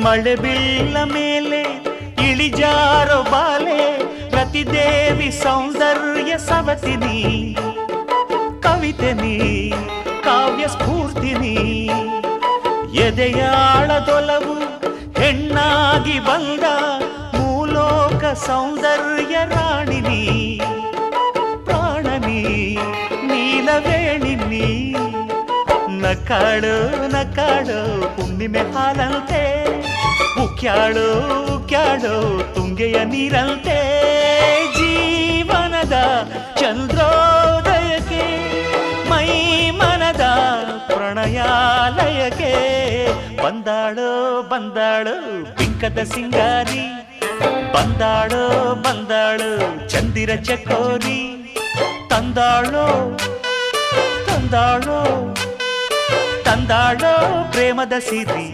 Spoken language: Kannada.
ಮಳೆ ಬೀಳ ಮೇಲೆ ಇಳಿಜಾರೋ ಬಾಲೆ ರತಿದೇವಿ ಸೌಂದರ್ಯ ಸವತಿನಿ ಕವಿತೆನಿ ಕಾವ್ಯ ಸ್ಫೂರ್ತಿನಿ ಎದೆಯಾಳದೊಲವು ಹೆಣ್ಣಾಗಿ ಬಂದ ಮೂಲೋಕ ಸೌಂದರ್ಯ ರಾಣಿನಿ ಪ್ರಾಣನಿ ನೀಲವೇಣಿನಿ ನಕಾಳು ನಕಾಳು ಹುಣ್ಣಿಮೆ ಹಾಲಂತೆ ಉಕ್ಯಾಳು ಉಕ್ಯಾಳು ತುಂಗೆಯ ನೀರಂತೆ ಜೀವನದ ಚಂದ್ರೋದಯಕ್ಕೆ ಮೈ ಮನದ ಪ್ರಣಯಾಲಯಕ್ಕೆ ಬಂದಾಳು ಬಂದಾಳು ಪಿಂಕದ ಸಿಂಗಾರಿ ಬಂದಾಳು ಬಂದಾಳು ಚಂದಿರ ಚಕೋರಿ ತಂದಾಳು ತಂದಾಳು ತಂದಾಳು ಪ್ರೇಮದ ಸಿರಿ